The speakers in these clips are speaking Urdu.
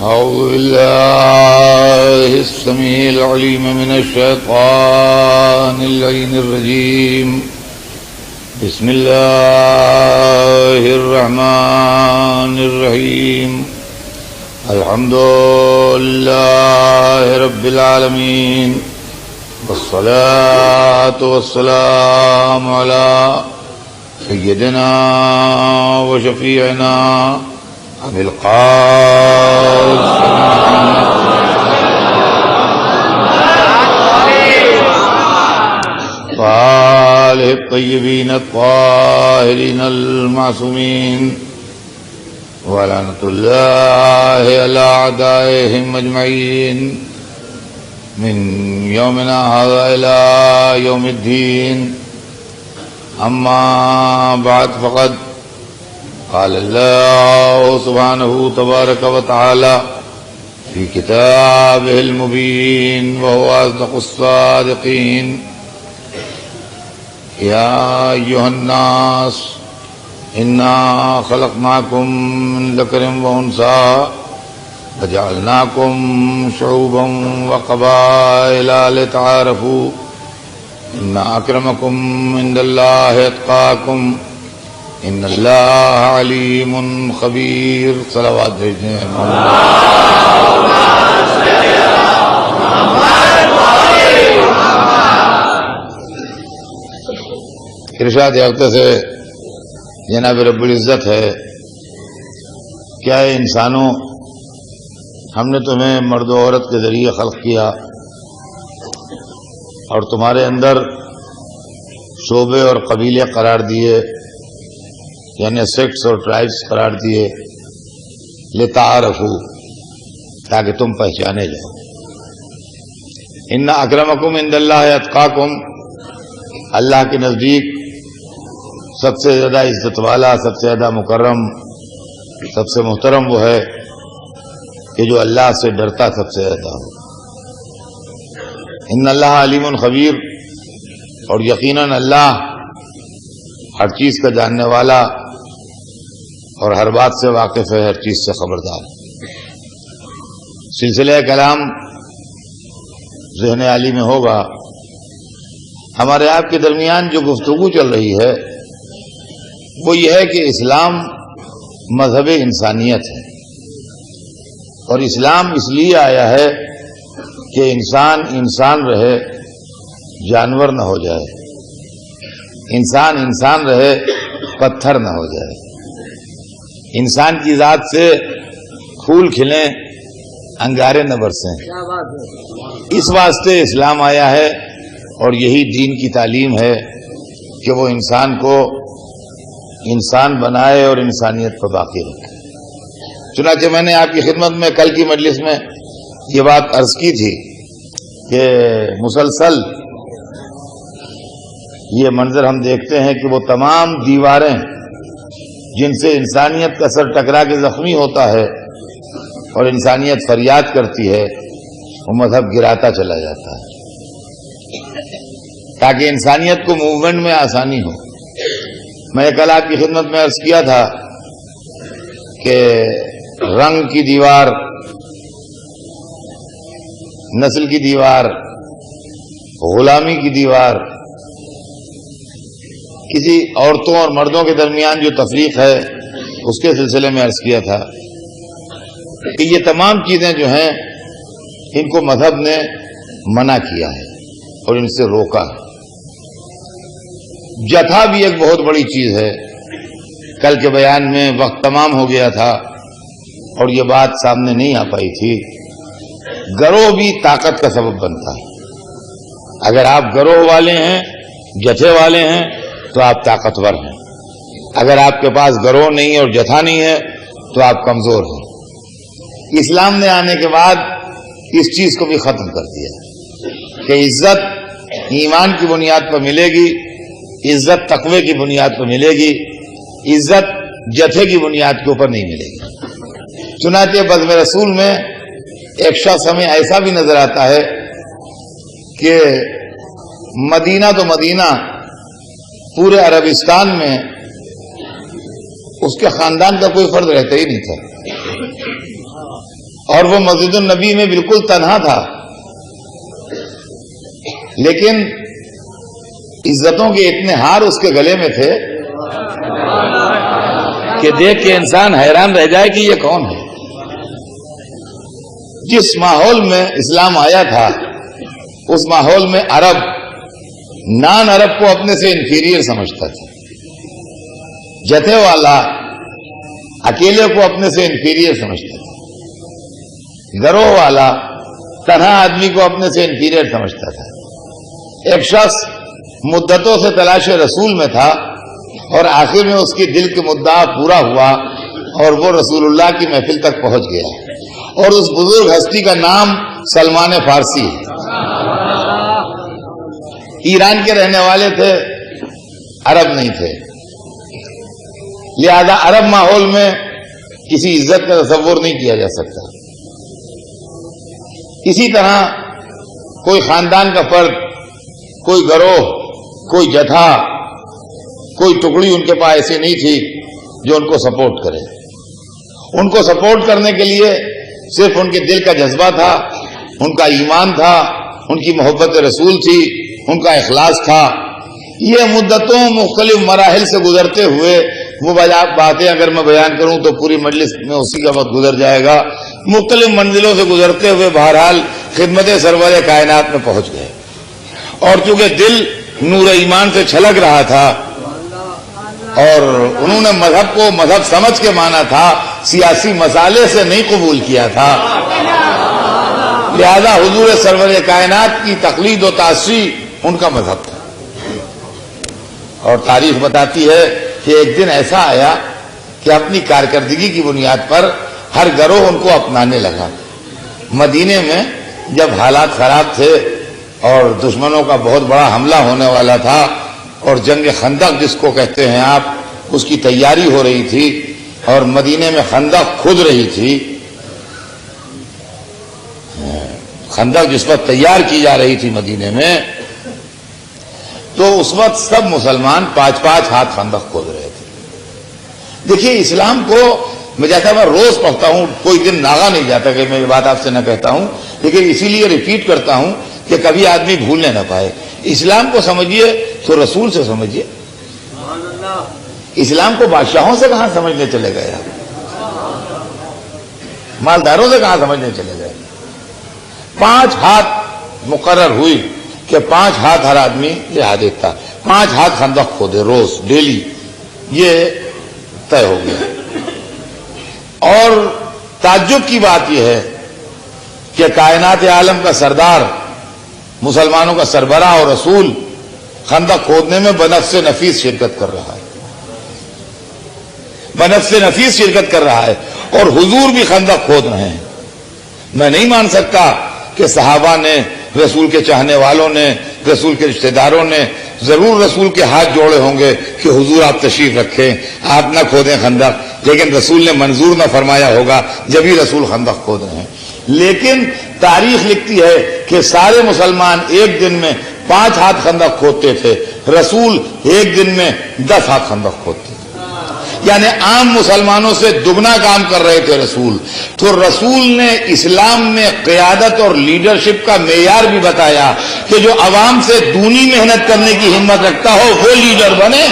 أعوذ بالله السميع العليم من الشيطان اللعين الرجيم. بسم الله الرحمن الرحيم. الحمد لله رب العالمين، والصلاة والسلام على سيدنا وشفيعنا أبي القاسم وآله الطيبين الطاهرين المعصومين، ولعنة الله على أعدائهم أجمعين من يومنا هذا إلى يوم الدين. أما بعد، فقد قال الله سبحانه تبارك وتعالى في كتابه المبين وهو أصدق الصادقين: يا أيها الناس إنا خلقناكم من ذكر وأنثى وجعلناكم شعوبا وقبائل لتعارفوا إن أكرمكم عند الله أتقاكم إن الله عليم خبير. صلوات بھیجنے ہیں. ارشاد یافتہ سے جناب رب العزت ہے: کیا ہے انسانوں، ہم نے تمہیں مرد و عورت کے ذریعے خلق کیا اور تمہارے اندر شعبے اور قبیلے قرار دیے، یعنی سیکٹس اور ٹرائبس قرار دیے، لتعارفوا، تاکہ تم پہچانے جاؤ. ان اکرمکم عند اللہ اتقاکم، اللہ کے نزدیک سب سے زیادہ عزت والا، سب سے زیادہ مکرم، سب سے محترم وہ ہے کہ جو اللہ سے ڈرتا سب سے زیادہ ہو. ان اللہ علیم خبیر، اور یقیناً اللہ ہر چیز کا جاننے والا اور ہر بات سے واقف ہے، ہر چیز سے خبردار. سلسلہ کلام ذہن عالی میں ہوگا. ہمارے آپ کے درمیان جو گفتگو چل رہی ہے وہ یہ ہے کہ اسلام مذہب انسانیت ہے، اور اسلام اس لیے آیا ہے کہ انسان انسان رہے، جانور نہ ہو جائے، انسان انسان رہے، پتھر نہ ہو جائے، انسان کی ذات سے پھول کھلیں، انگارے نہ برسیں. اس واسطے اسلام آیا ہے، اور یہی دین کی تعلیم ہے کہ وہ انسان کو انسان بنائے اور انسانیت پر باقی رکھے. چنانچہ میں نے آپ کی خدمت میں کل کی مجلس میں یہ بات عرض کی تھی کہ مسلسل یہ منظر ہم دیکھتے ہیں کہ وہ تمام دیواریں جن سے انسانیت کا سر ٹکرا کے زخمی ہوتا ہے اور انسانیت فریاد کرتی ہے، وہ مذہب گراتا چلا جاتا ہے تاکہ انسانیت کو موومنٹ میں آسانی ہو. میں نے کل آپ کی خدمت میں عرض کیا تھا کہ رنگ کی دیوار، نسل کی دیوار، غلامی کی دیوار، کسی عورتوں اور مردوں کے درمیان جو تفریق ہے اس کے سلسلے میں عرض کیا تھا کہ یہ تمام چیزیں جو ہیں ان کو مذہب نے منع کیا ہے اور ان سے روکا ہے. جتھا بھی ایک بہت بڑی چیز ہے. کل کے بیان میں وقت تمام ہو گیا تھا اور یہ بات سامنے نہیں آ پائی تھی. گروہ بھی طاقت کا سبب بنتا ہے. اگر آپ گروہ والے ہیں، جتھے والے ہیں، تو آپ طاقتور ہیں. اگر آپ کے پاس گروہ نہیں اور جتھا نہیں ہے تو آپ کمزور ہیں. اسلام نے آنے کے بعد اس چیز کو بھی ختم کر دیا کہ عزت ایمان کی بنیاد پر ملے گی، عزت تقوی کی بنیاد پر ملے گی، عزت جتھے کی بنیاد کے اوپر نہیں ملے گی. چنانچہ بزم رسول میں ایک شخص ہمیں ایسا بھی نظر آتا ہے کہ مدینہ تو مدینہ، پورے عربستان میں اس کے خاندان کا کوئی فرد رہتا ہی نہیں تھا، اور وہ مسجد النبی میں بالکل تنہا تھا، لیکن عزتوں کے اتنے ہار اس کے گلے میں تھے کہ دیکھ کے انسان حیران رہ جائے کہ یہ کون ہے۔ جس ماحول میں اسلام آیا تھا اس ماحول میں عرب نان عرب کو اپنے سے انفیریئر سمجھتا تھا، جتھے والا اکیلے کو اپنے سے انفیریئر سمجھتا تھا، گروہ والا تنہا آدمی کو اپنے سے انفیریئر سمجھتا تھا۔ ایک شخص مدتوں سے تلاش رسول میں تھا اور آخر میں اس کی دل کی مدعا پورا ہوا اور وہ رسول اللہ کی محفل تک پہنچ گیا، اور اس بزرگ ہستی کا نام سلمان فارسی ہے۔ ایران کے رہنے والے تھے، عرب نہیں تھے، لہذا عرب ماحول میں کسی عزت کا تصور نہیں کیا جا سکتا۔ اسی طرح کوئی خاندان کا فرد، کوئی گروہ، کوئی جتھا، کوئی ٹکڑی ان کے پاس ایسی نہیں تھی جو ان کو سپورٹ کرے۔ ان کو سپورٹ کرنے کے لیے صرف ان کے دل کا جذبہ تھا، ان کا ایمان تھا، ان کی محبت رسول تھی، ان کا اخلاص تھا۔ یہ مدتوں مختلف مراحل سے گزرتے ہوئے وہ باتیں اگر میں بیان کروں تو پوری مجلس میں اسی کا وقت گزر جائے گا، مختلف منزلوں سے گزرتے ہوئے بہرحال خدمت سرور کائنات میں پہنچ گئے، اور چونکہ دل نور ایمان سے چھلک رہا تھا اور انہوں نے مذہب کو مذہب سمجھ کے مانا تھا، سیاسی مسالے سے نہیں قبول کیا تھا، لہذا حضور سرور کائنات کی تقلید و تاثری ان کا مذہب تھا۔ اور تاریخ بتاتی ہے کہ ایک دن ایسا آیا کہ اپنی کارکردگی کی بنیاد پر ہر گروہ ان کو اپنانے لگا۔ مدینے میں جب حالات خراب تھے اور دشمنوں کا بہت بڑا حملہ ہونے والا تھا اور جنگ خندق جس کو کہتے ہیں آپ، اس کی تیاری ہو رہی تھی اور مدینے میں خندق کھد رہی تھی، خندق جس وقت تیار کی جا رہی تھی مدینے میں، تو اس وقت سب مسلمان 5-5 ہاتھ خندق کھود رہے تھے۔ دیکھیے اسلام کو میں جیسا میں روز پڑھتا ہوں، کوئی دن ناغا نہیں جاتا کہ میں یہ بات آپ سے نہ کہتا ہوں، لیکن اسی لیے ریپیٹ کرتا ہوں کہ کبھی آدمی بھولنے نہ پائے۔ اسلام کو سمجھیے تو رسول سے سمجھیے، اسلام کو بادشاہوں سے کہاں سمجھنے چلے گئے، مالداروں سے کہاں سمجھنے چلے گئے۔ 5 ہاتھ مقرر ہوئی کہ 5 ہاتھ ہر آدمی لہا دیتا، 5 ہاتھ خندق کھودے روز ڈیلی، یہ طے ہو گیا۔ اور تعجب کی بات یہ ہے کہ کائنات عالم کا سردار، مسلمانوں کا سربراہ اور رسول خندق کھودنے میں بنفس نفیس شرکت کر رہا ہے، بنفس نفیس شرکت کر رہا ہے، اور حضور بھی خندق کھود رہے ہیں۔ میں نہیں مان سکتا کہ صحابہ نے، رسول کے چاہنے والوں نے، رسول کے رشتہ داروں نے ضرور رسول کے ہاتھ جوڑے ہوں گے کہ حضور آپ تشریف رکھیں، آپ نہ کھودیں خندق، لیکن رسول نے منظور نہ فرمایا ہوگا جبھی رسول خندق کھود رہے ہیں۔ لیکن تاریخ لکھتی ہے کہ سارے مسلمان ایک دن میں 5 ہاتھ خندق کھودتے تھے، رسول ایک دن میں 10 ہاتھ خندق کھودتے تھے، یعنی عام مسلمانوں سے دگنا کام کر رہے تھے رسول۔ تو رسول نے اسلام میں قیادت اور لیڈرشپ کا معیار بھی بتایا کہ جو عوام سے دونی محنت کرنے کی ہمت رکھتا ہو وہ لیڈر بنے،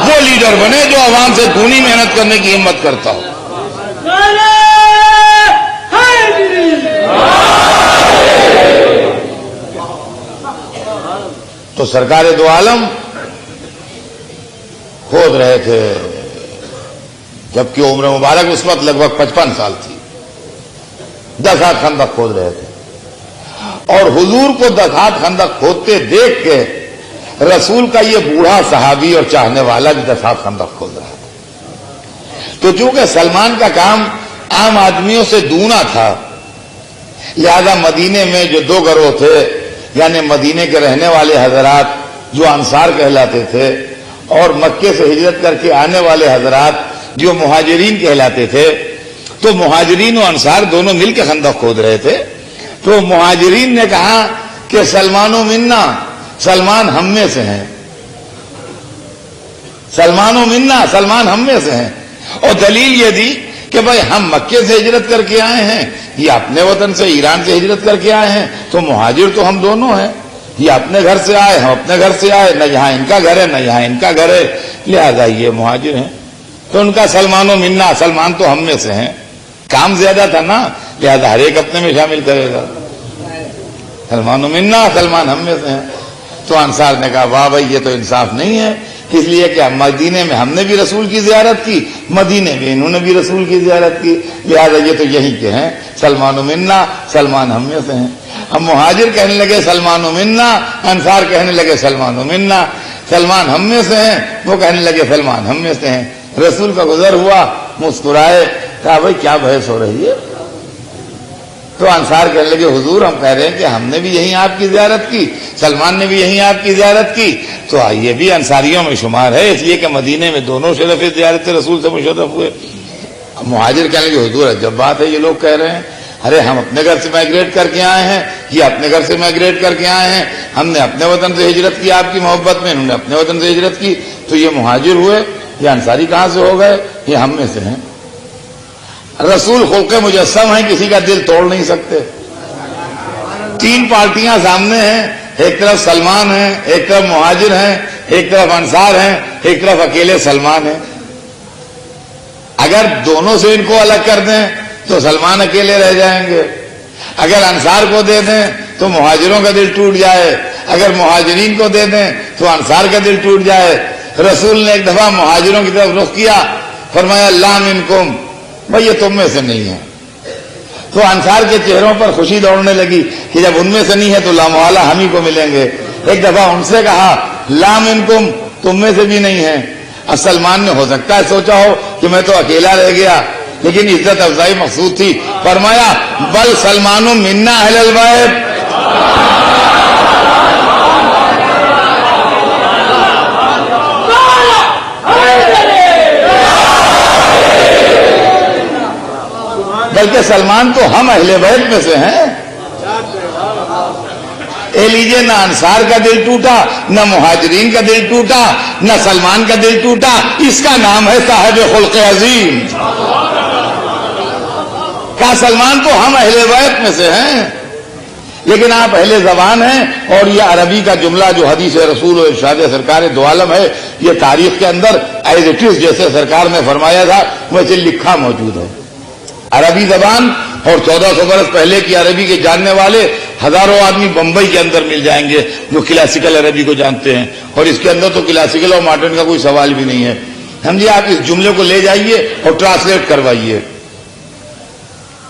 وہ لیڈر بنے جو عوام سے دونی محنت کرنے کی ہمت کرتا ہو۔ تو سرکار دو عالم کھود رہے تھے، جبکہ عمر مبارک اس وقت لگ بھگ 55 سال تھی، 10 ہاتھ خندق کھود رہے تھے، اور حضور کو 10 ہاتھ خندق کھودتے دیکھ کے رسول کا یہ بوڑھا صحابی اور چاہنے والا بھی 10 ہاتھ خندق کھود رہا تھا۔ تو چونکہ سلمان کا کام عام آدمیوں سے دونا تھا، لہذا مدینے میں جو 2 گروہ تھے، یعنی مدینے کے رہنے والے حضرات جو انصار کہلاتے تھے، اور مکے سے ہجرت کر کے آنے والے حضرات جو مہاجرین کہلاتے تھے، تو مہاجرین و انصار دونوں مل کے خندق کھود رہے تھے۔ تو مہاجرین نے کہا کہ سلمان و منا، سلمان ہم میں سے ہیں، سلمان و منا، سلمان ہم میں سے ہیں، اور دلیل یہ دی کہ بھائی ہم مکے سے ہجرت کر کے آئے ہیں، یہ اپنے وطن سے ایران سے ہجرت کر کے آئے ہیں، تو مہاجر تو ہم دونوں ہیں، یہ اپنے گھر سے آئے ہم اپنے گھر سے آئے، نہ یہاں ان کا گھر ہے نہ یہاں ان کا گھر ہے، لہذا یہ مہاجر ہیں۔ تو ان کا سلمان و منا، سلمان تو ہم میں سے ہیں، کام زیادہ تھا نا، لہذا ہر ایک اپنے میں شامل کرے گا، سلمان و منا، سلمان ہم میں سے ہیں۔ تو انصار نے کہا واہ بھائی یہ تو انصاف نہیں ہے، اس لیے کہ مدینے میں ہم نے بھی رسول کی زیارت کی، مدینے میں انہوں نے بھی رسول کی زیارت کی، لہذا یہ تو یہی کے ہیں، سلمان و منا، سلمان ہم میں سے ہیں۔ اب مہاجر کہنے لگے سلمان و منا، انصار کہنے لگے سلمان و منا، سلمان ہم میں سے ہیں، وہ کہنے لگے سلمان ہم میں سے ہیں۔ رسول کا گزر ہوا، مسکرائے، کہا بھائی کیا بحث ہو رہی ہے؟ تو انصار کہنے لگے حضور ہم کہہ رہے ہیں کہ ہم نے بھی یہیں آپ کی زیارت کی، سلمان نے بھی یہیں آپ کی زیارت کی، تو یہ بھی انصاریوں میں شمار ہے، اس لیے کہ مدینے میں دونوں شرف زیارت رسول سے مشرف ہوئے۔ مہاجر کہنے لگے حضور جب بات ہے یہ لوگ کہہ رہے ہیں، ارے ہم اپنے گھر سے مائگریٹ کر کے آئے ہیں، یہ اپنے گھر سے مائگریٹ کر کے آئے ہیں، ہم نے اپنے وطن سے ہجرت کی آپ کی محبت میں، انہوں نے اپنے وطن سے ہجرت کی، تو یہ مہاجر ہوئے، یہ انصاری کہاں سے ہو گئے؟ یہ ہم میں سے ہیں۔ رسول خلق مجسم ہیں، کسی کا دل توڑ نہیں سکتے۔ تین پارٹیاں سامنے ہیں، ایک طرف سلمان ہیں، ایک طرف مہاجر ہیں، ایک طرف انصار ہیں، ایک طرف اکیلے سلمان ہیں۔ اگر دونوں سے ان کو الگ کر دیں تو سلمان اکیلے رہ جائیں گے، اگر انصار کو دے دیں تو مہاجروں کا دل ٹوٹ جائے، اگر مہاجرین کو دے دیں تو انصار کا دل ٹوٹ جائے۔ رسول نے ایک دفعہ مہاجروں کی طرف رخ کیا، فرمایا لا منکم، بھائی یہ تم میں سے نہیں ہے۔ تو انصار کے چہروں پر خوشی دوڑنے لگی کہ جب ان میں سے نہیں ہے تو لامحالہ ہم ہی کو ملیں گے۔ ایک دفعہ ان سے کہا لا منکم، تم میں سے بھی نہیں ہے۔ اب سلمان نے ہو سکتا ہے سوچا ہو کہ میں تو اکیلا رہ گیا، لیکن عزت افزائی مقصود تھی، فرمایا بل سلمان منا اہل البیت، بلکہ سلمان تو ہم اہل بیت میں سے ہیں۔ اے لیجیے، نہ انصار کا دل ٹوٹا، نہ مہاجرین کا دل ٹوٹا، نہ سلمان کا دل ٹوٹا، اس کا نام ہے صاحب خلق عظیم۔ کہا سلمان تو ہم اہل بیت میں سے ہیں، لیکن آپ اہل زبان ہیں، اور یہ عربی کا جملہ جو حدیث رسول و ارشاد سرکار دو عالم ہے، یہ تاریخ کے اندر ایز اٹ از جیسے سرکار نے فرمایا تھا ویسے لکھا موجود ہے۔ عربی زبان، اور 1400 برس پہلے کی عربی کے جاننے والے ہزاروں آدمی بمبئی کے اندر مل جائیں گے جو کلاسیکل عربی کو جانتے ہیں، اور اس کے اندر تو کلاسیکل اور ماڈرن کا کوئی سوال بھی نہیں ہے۔ سمجھیے، آپ اس جملے کو لے جائیے اور ٹرانسلیٹ کروائیے،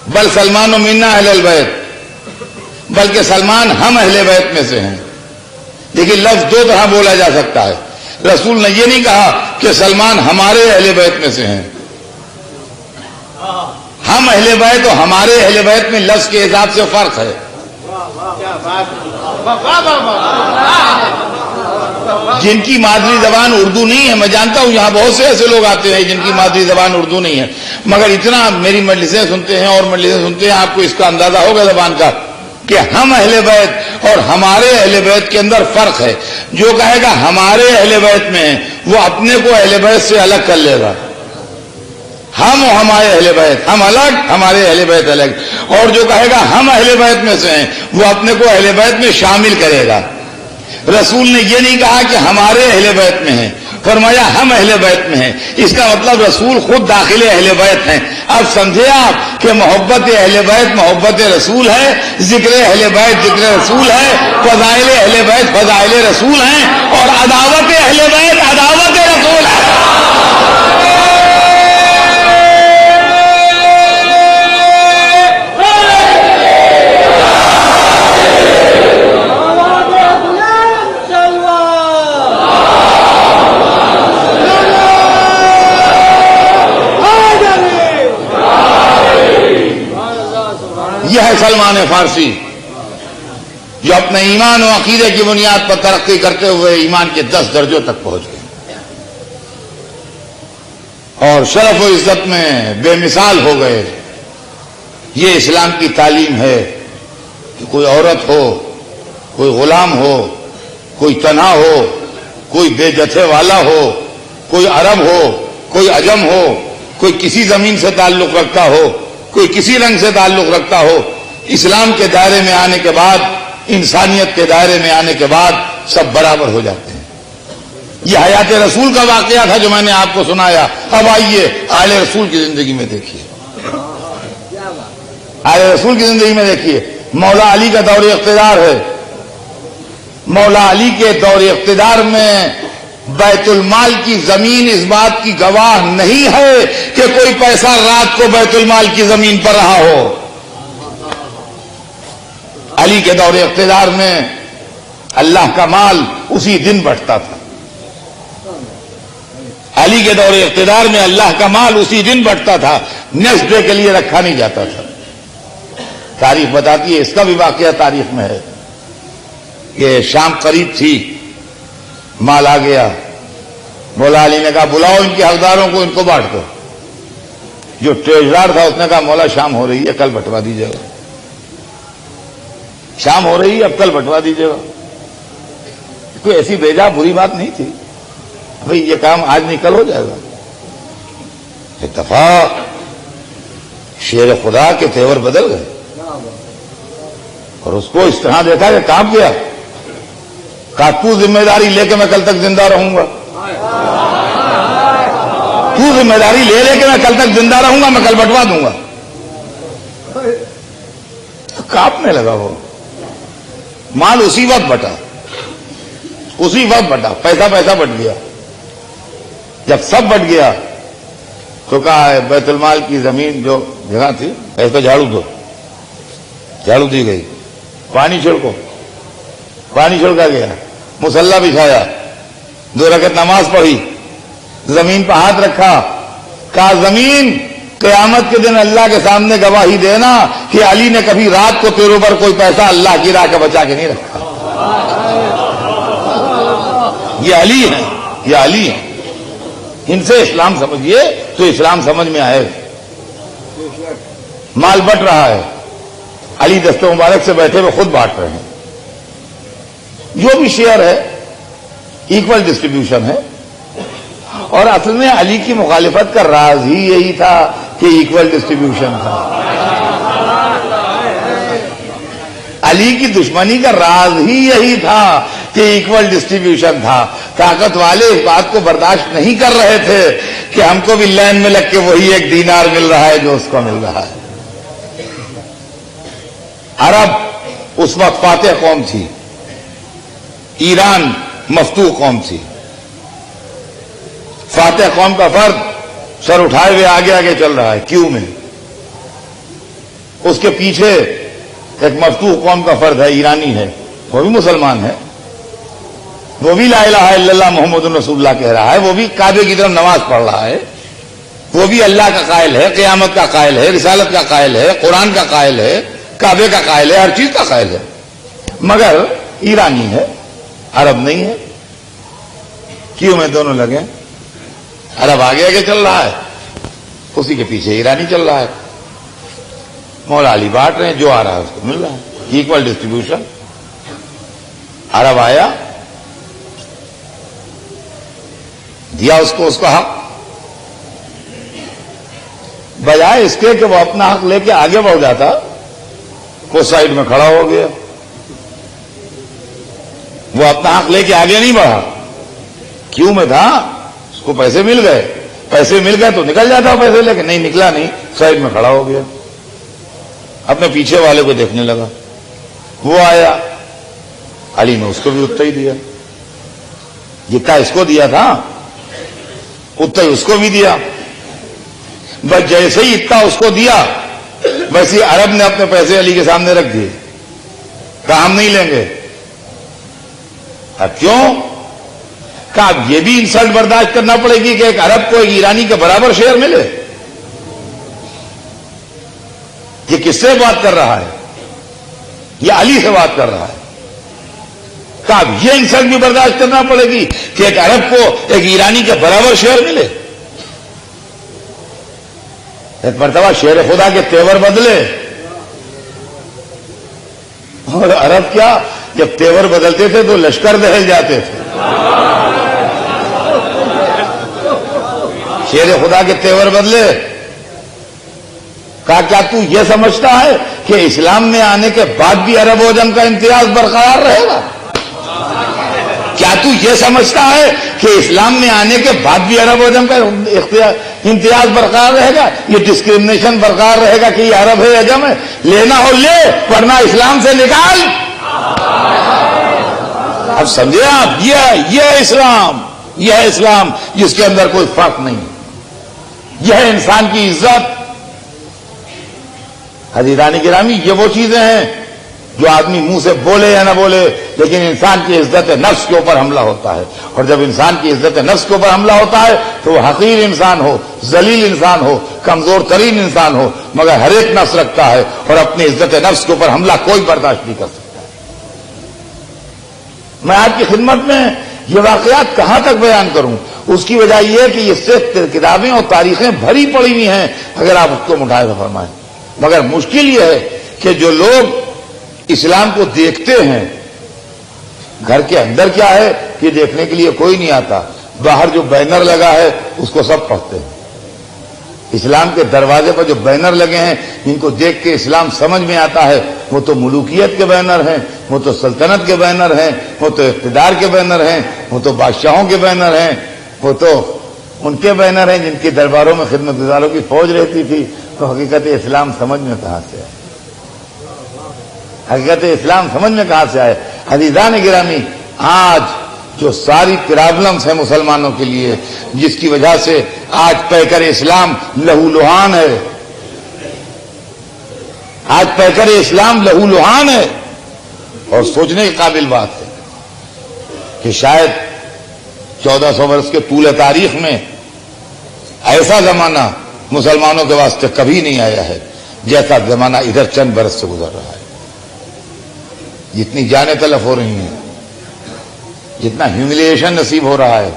بل سلمان و منا اہل البیت، بلکہ سلمان ہم اہل بیت میں سے ہیں۔ لیکن لفظ دو طرح بولا جا سکتا ہے۔ رسول نے یہ نہیں کہا کہ سلمان ہمارے اہل بیت میں سے ہیں، ہم اہل بیت اور ہمارے اہل بیت میں لفظ کے حساب سے فرق ہے۔ جن کی مادری زبان اردو نہیں ہے، میں جانتا ہوں یہاں بہت سے ایسے لوگ آتے ہیں جن کی مادری زبان اردو نہیں ہے، مگر اتنا میری مجلسیں سنتے ہیں اور مجلسیں سنتے ہیں، آپ کو اس کا اندازہ ہوگا زبان کا کہ ہم اہل بیت اور ہمارے اہل بیت کے اندر فرق ہے۔ جو کہے گا ہمارے اہل بیت میں ہیں، وہ اپنے کو اہل بیت سے الگ کر لے گا۔ ہم اور ہمارے اہل بیت، ہم الگ، ہمارے اہل بیت الگ۔ اور جو کہے گا ہم اہل بیت میں سے ہیں، وہ اپنے کو اہل بیت میں شامل کرے گا۔ رسول نے یہ نہیں کہا کہ ہمارے اہل بیت میں ہیں، فرمایا ہم اہل بیت میں ہیں۔ اس کا مطلب رسول خود داخل اہل بیت ہیں۔ اب سمجھے آپ کہ محبت اہل بیت محبت رسول ہے، ذکر اہل بیت ذکر رسول ہے، فضائل اہل بیت فضائل رسول ہیں، اور عداوت اہل بیت عداوت رسول ہے۔ یہ ہے سلمان فارسی، جو اپنے ایمان و عقیدے کی بنیاد پر ترقی کرتے ہوئے ایمان کے 10 درجوں تک پہنچ گئے، اور شرف و عزت میں بے مثال ہو گئے۔ یہ اسلام کی تعلیم ہے کہ کوئی عورت ہو، کوئی غلام ہو، کوئی تنہا ہو، کوئی بے جتھے والا ہو، کوئی عرب ہو، کوئی عجم ہو، کوئی کسی زمین سے تعلق رکھتا ہو، کوئی کسی رنگ سے تعلق رکھتا ہو، اسلام کے دائرے میں آنے کے بعد، انسانیت کے دائرے میں آنے کے بعد سب برابر ہو جاتے ہیں۔ یہ حیات رسول کا واقعہ تھا جو میں نے آپ کو سنایا۔ اب آئیے آل رسول کی زندگی میں دیکھیے، آل رسول کی زندگی میں دیکھیے۔ مولا علی کا دور اقتدار ہے۔ مولا علی کے دور اقتدار میں بیت المال کی زمین اس بات کی گواہ نہیں ہے کہ کوئی پیسہ رات کو بیت المال کی زمین پر رہا ہو۔ علی کے دور اقتدار میں اللہ کا مال اسی دن بٹتا تھا۔ علی کے دور اقتدار میں اللہ کا مال اسی دن بٹتا تھا، نیکسٹ ڈے کے لیے رکھا نہیں جاتا تھا۔ تاریخ بتاتی ہے، اس کا بھی واقعہ تاریخ میں ہے کہ شام قریب تھی، مال آ گیا، مولا علی نے کہا بلاؤ ان کے حقداروں کو، ان کو بانٹ دو۔ جو ٹریجرار تھا اس نے کہا مولا شام ہو رہی ہے، کل بٹوا دیجیے گا، شام ہو رہی ہے اب کل بٹوا دیجیے گا۔ کوئی ایسی بھیجا بری بات نہیں تھی، بھئی یہ کام آج نہیں کل ہو جائے گا۔ اتفاق شیر خدا کے تیور بدل گئے اور اس کو اس طرح دیکھا کہ کانپ گیا، کہا تو ذمہ داری لے کے میں کل تک زندہ رہوں گا، تو ذمہ داری لے کے میں کل تک زندہ رہوں گا، میں کل بٹوا دوں گا۔ کانپنے لگا وہ مال، اسی وقت بٹا، اسی وقت بٹا، پیسہ بٹ گیا۔ جب سب بٹ گیا تو کہا بیت المال کی زمین جو جگہ تھی اس پہ جھاڑو دو، جھاڑو دی گئی، پانی چھڑکو، پانی چھڑکا گیا، مصلی بچھایا، 2 رکعت نماز پڑھی، زمین پہ ہاتھ رکھا، کہا زمین قیامت کے دن اللہ کے سامنے گواہی دینا کہ علی نے کبھی رات کو تیرے اوپر کوئی پیسہ اللہ کی راہ کا بچا کے نہیں رکھا۔ یہ علی ہے، یہ علی ہے، ان سے اسلام سمجھیے تو اسلام سمجھ میں آئے۔ مال بٹ رہا ہے، علی دست مبارک سے بیٹھے ہوئے خود بانٹ رہے ہیں۔ جو بھی شیئر ہے ایکول ڈسٹریبیوشن ہے، اور اصل میں علی کی مخالفت کا راز ہی یہی تھا کہ ایکول ڈسٹریبیوشن تھا۔ علی کی دشمنی کا راز ہی یہی تھا کہ ایکول ڈسٹریبیوشن تھا۔ طاقت والے اس بات کو برداشت نہیں کر رہے تھے کہ ہم کو بھی لائن میں لگ کے وہی 1 دینار مل رہا ہے جو اس کو مل رہا ہے۔ عرب اس وقت فاتح قوم تھی، ایران مفتوح قوم تھی۔ فاتح قوم کا فرد سر اٹھائے ہوئے آگے آگے چل رہا ہے کیوں میں، اس کے پیچھے ایک مفتوح قوم کا فرد ہے، ایرانی ہے، وہ بھی مسلمان ہے، وہ بھی لا الہ الا اللہ محمد رسول اللہ کہہ رہا ہے، وہ بھی کعبے کی طرف نماز پڑھ رہا ہے، وہ بھی اللہ کا قائل ہے، قیامت کا قائل ہے، رسالت کا قائل ہے، قرآن کا قائل ہے، کعبے کا قائل ہے، ہر چیز کا قائل ہے، مگر ایرانی ہے، عرب نہیں ہے۔ کیوں میں دونوں لگے، عرب آگے آگے چل رہا ہے، اسی کے پیچھے ایرانی چل رہا ہے۔ مولا علی بانٹ رہے ہیں، جو آ رہا ہے اس کو مل رہا ہے، ایکول ڈسٹریبیوشن۔ عرب آیا، دیا اس کو حق، بجائے اس کے کہ وہ اپنا حق لے کے آگے بڑھ جاتا، وہ سائڈ میں کھڑا ہو گیا، وہ اپنا حق لے کے آگے نہیں بڑھا، کیوں میں تھا، اس کو پیسے مل گئے تو نکل جاتا پیسے لے کے، نہیں نکلا، نہیں، سائڈ میں کھڑا ہو گیا، اپنے پیچھے والے کو دیکھنے لگا۔ وہ آیا، علی نے اس کو بھی اتنا ہی دیا، جتنا اس کو دیا تھا اتنا ہی اس کو بھی دیا، بس جیسے ہی اتنا اس کو دیا ویسے ہی عرب نے اپنے پیسے علی کے سامنے رکھ دیے، کہا ہم نہیں لیں گے۔ اب کیوں؟ کہا اب یہ بھی انسلٹ برداشت کرنا پڑے گی کہ ایک عرب کو ایک ایرانی کے برابر شیئر ملے۔ یہ کس سے بات کر رہا ہے؟ یہ علی سے بات کر رہا ہے۔ کہا اب یہ انسلٹ بھی برداشت کرنا پڑے گی کہ ایک عرب کو ایک ایرانی کے برابر شیئر ملے۔ ایک مرتبہ شیر خدا کے تیور بدلے، اور عرب کیا، جب تیور بدلتے تھے تو لشکر دہل جاتے تھے۔ شیر خدا کے تیور بدلے. کہا کیا تو یہ سمجھتا ہے کہ اسلام میں آنے کے بعد بھی عرب و عجم کا امتیاز برقرار رہے گا؟ کیا تو یہ سمجھتا ہے کہ اسلام میں آنے کے بعد بھی عرب و عجم کا امتیاز برقرار رہے گا؟ یہ ڈسکریمنیشن برقرار رہے گا کہ یہ عرب ہے عجم ہے؟ لینا ہو لے، ورنہ اسلام سے نکال. اب سمجھے آپ، یہ اسلام، یہ ہے اسلام جس کے اندر کوئی فرق نہیں. یہ ہے انسان کی عزت. عزیزان گرامی، یہ وہ چیزیں ہیں جو آدمی منہ سے بولے یا نہ بولے، لیکن انسان کی عزت نفس کے اوپر حملہ ہوتا ہے. اور جب انسان کی عزت نفس کے اوپر حملہ ہوتا ہے تو وہ حقیر انسان ہو، ذلیل انسان ہو، کمزور ترین انسان ہو، مگر ہر ایک نفس رکھتا ہے، اور اپنی عزت نفس کے اوپر حملہ کوئی برداشت نہیں کر سکتا. میں آپ کی خدمت میں یہ واقعات کہاں تک بیان کروں؟ اس کی وجہ یہ ہے کہ یہ صرف کتابیں اور تاریخیں بھری پڑی ہوئی ہیں اگر آپ اس کو مٹھائے فرمائیں. مگر مشکل یہ ہے کہ جو لوگ اسلام کو دیکھتے ہیں، گھر کے اندر کیا ہے یہ دیکھنے کے لیے کوئی نہیں آتا، باہر جو بینر لگا ہے اس کو سب پڑھتے ہیں. اسلام کے دروازے پر جو بینر لگے ہیں ان کو دیکھ کے اسلام سمجھ میں آتا ہے. وہ تو ملوکیت کے بینر ہیں، وہ تو سلطنت کے بینر ہیں، وہ تو اقتدار کے بینر ہیں، وہ تو بادشاہوں کے بینر ہیں، وہ تو ان کے بینر ہیں جن کے درباروں میں خدمت گزاروں کی فوج رہتی تھی. تو حقیقت اسلام سمجھ میں کہاں سے آئے؟ حقیقت اسلام سمجھ میں کہاں سے آئے؟ عزیزان گرامی، آج جو ساری پرابلمس ہیں مسلمانوں کے لیے، جس کی وجہ سے آج پیکر اسلام لہو لہان ہے، آج پیکر اسلام لہو لہان ہے. اور سوچنے کے قابل بات ہے کہ شاید 1400 برس کے طول تاریخ میں ایسا زمانہ مسلمانوں کے واسطے کبھی نہیں آیا ہے جیسا زمانہ ادھر چند برس سے گزر رہا ہے. جتنی جانیں تلف ہو رہی ہیں، جتنا ہیوملیشن نصیب ہو رہا ہے،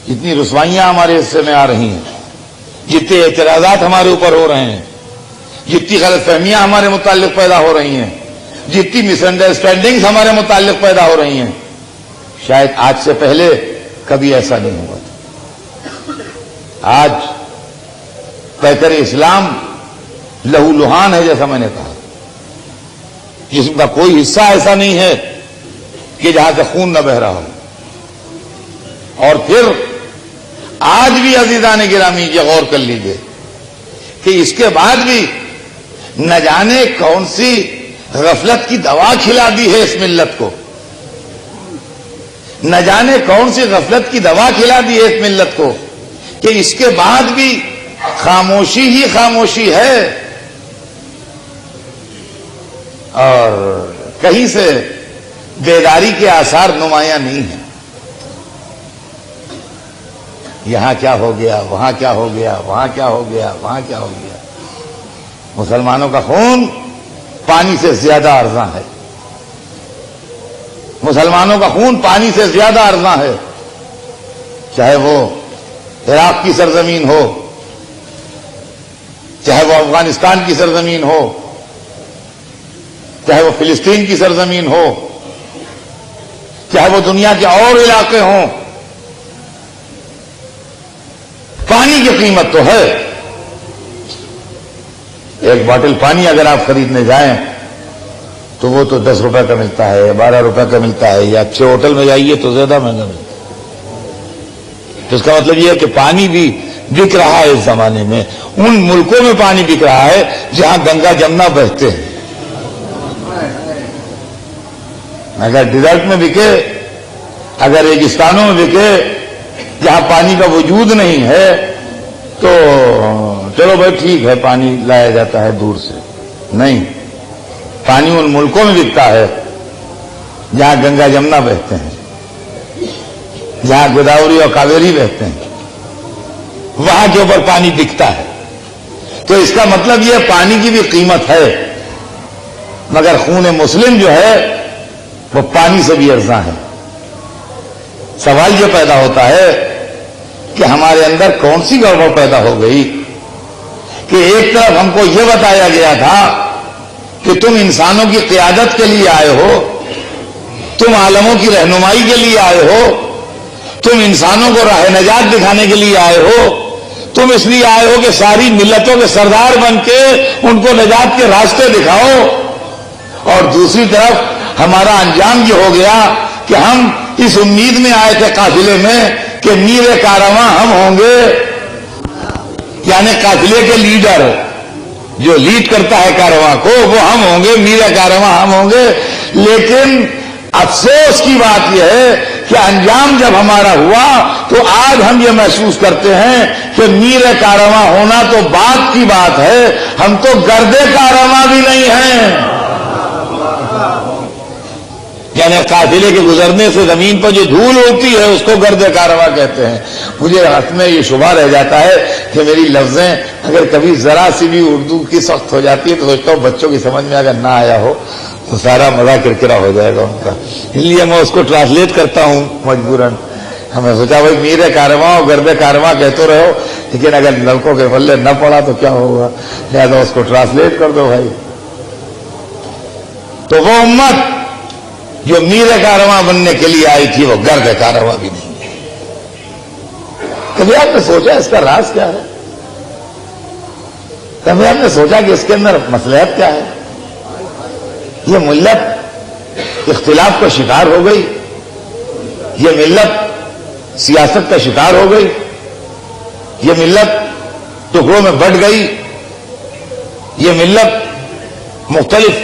جتنی رسوائیاں ہمارے حصے میں آ رہی ہیں، جتنے اعتراضات ہمارے اوپر ہو رہے ہیں، جتنی غلط فہمیاں ہمارے متعلق پیدا ہو رہی ہیں، جتنی مس انڈرسٹینڈنگز ہمارے متعلق پیدا ہو رہی ہیں، شاید آج سے پہلے کبھی ایسا نہیں ہوا تھا. آج پیکر اسلام لہو لہان ہے جیسا میں نے کہا. جسم کا کوئی حصہ ایسا نہیں ہے کہ جہاں سے خون نہ بہ رہا ہو. اور پھر آج بھی عزیزان گرامی یہ غور کر لیجیے کہ اس کے بعد بھی نہ جانے کون سی غفلت کی دوا کھلا دی ہے اس ملت کو، نہ جانے کون سی غفلت کی دوا کھلا دی ہے اس ملت کو کہ اس کے بعد بھی خاموشی ہی خاموشی ہے، اور کہیں سے بیداری کے آثار نمایاں نہیں ہیں. یہاں کیا ہو گیا، وہاں کیا ہو گیا، وہاں کیا ہو گیا، وہاں کیا ہو گیا. مسلمانوں کا خون پانی سے زیادہ ارزاں ہے. مسلمانوں کا خون پانی سے زیادہ ارزاں ہے، چاہے وہ عراق کی سرزمین ہو، چاہے وہ افغانستان کی سرزمین ہو، چاہے وہ فلسطین کی سرزمین ہو، چاہے وہ دنیا کے اور علاقے ہوں. پانی کی قیمت تو ہے. ایک باٹل پانی اگر آپ خریدنے جائیں تو وہ تو 10 روپے کا ملتا ہے، 12 روپے کا ملتا ہے، یا اچھے ہوٹل میں جائیے تو زیادہ مہنگا ملتا ہے. تو اس کا مطلب یہ ہے کہ پانی بھی بک رہا ہے اس زمانے میں. ان ملکوں میں پانی بک رہا ہے جہاں گنگا جمنا بہتے ہیں. اگر ڈیزرٹ میں بکے، اگر ریگستانوں میں بکے جہاں پانی کا وجود نہیں ہے تو چلو بھائی ٹھیک ہے، پانی لایا جاتا ہے دور سے. نہیں، پانی ان ملکوں میں بکتا ہے جہاں گنگا جمنا بہتے ہیں، جہاں گوداوری اور کاویری بہتے ہیں، وہاں کے اوپر پانی بکتا ہے. تو اس کا مطلب یہ پانی کی بھی قیمت ہے، مگر خون مسلم جو ہے وہ پانی سے بھی ارزاں ہے. سوال یہ پیدا ہوتا ہے کہ ہمارے اندر کون سی گڑبڑ پیدا ہو گئی کہ ایک طرف ہم کو یہ بتایا گیا تھا کہ تم انسانوں کی قیادت کے لیے آئے ہو، تم عالموں کی رہنمائی کے لیے آئے ہو، تم انسانوں کو راہ نجات دکھانے کے لیے آئے ہو، تم اس لیے آئے ہو کہ ساری ملتوں کے سردار بن کے ان کو نجات کے راستے دکھاؤ، اور دوسری طرف ہمارا انجام یہ ہو گیا کہ ہم اس امید میں آئے تھے قافلے میں کہ میر کارواں ہم ہوں گے، یعنی قافلے کے لیڈر جو لیڈ کرتا ہے کارواں کو وہ ہم ہوں گے، میر کارواں ہم ہوں گے. لیکن افسوس کی بات یہ ہے کہ انجام جب ہمارا ہوا تو آج ہم یہ محسوس کرتے ہیں کہ میر کارواں ہونا تو بات کی بات ہے، ہم تو گرد کارواں بھی نہیں ہیں. یعنی قافلے کے گزرنے سے زمین پر جو دھول ہوتی ہے اس کو گرد کارواں کہتے ہیں. مجھے ہاتھ میں یہ شبہ رہ جاتا ہے کہ میری لفظیں اگر کبھی ذرا سی بھی اردو کی سخت ہو جاتی ہے تو سوچتا ہوں بچوں کی سمجھ میں اگر نہ آیا ہو تو سارا مزہ کرکرا ہو جائے گا ان کا، اس لیے میں اس کو ٹرانسلیٹ کرتا ہوں مجبوراً. ہمیں سوچا بھائی میر کارواں اور گرد کارواں کہتے رہو، لیکن اگر لڑکوں کے پلے نہ پڑا تو کیا ہوگا، لہٰذا اس کو ٹرانسلیٹ کر دو بھائی. تو وہ امت جو میر کارواں بننے کے لیے آئی تھی وہ گرد کارواں بھی نہیں ہے. کبھی آپ نے سوچا اس کا راز کیا ہے؟ کبھی آپ نے سوچا کہ اس کے اندر مصلحت کیا ہے؟ یہ ملت اختلاف کا شکار ہو گئی، یہ ملت سیاست کا شکار ہو گئی، یہ ملت ٹکڑوں میں بٹ گئی، یہ ملت مختلف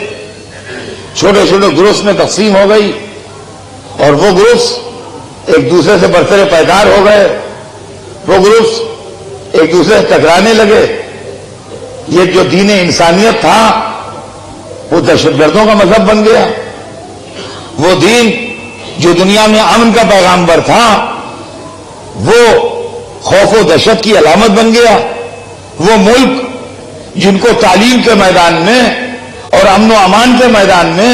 چھوٹے چھوٹے گروپس میں تقسیم ہو گئی، اور وہ گروپس ایک دوسرے سے برتر پیکار ہو گئے، وہ گروپس ایک دوسرے سے ٹکرانے لگے. یہ جو دین انسانیت تھا وہ دہشت گردوں کا مذہب بن گیا، وہ دین جو دنیا میں امن کا پیغامبر تھا وہ خوف و دہشت کی علامت بن گیا. وہ ملک جن کو تعلیم کے میدان میں اور امن و امان کے میدان میں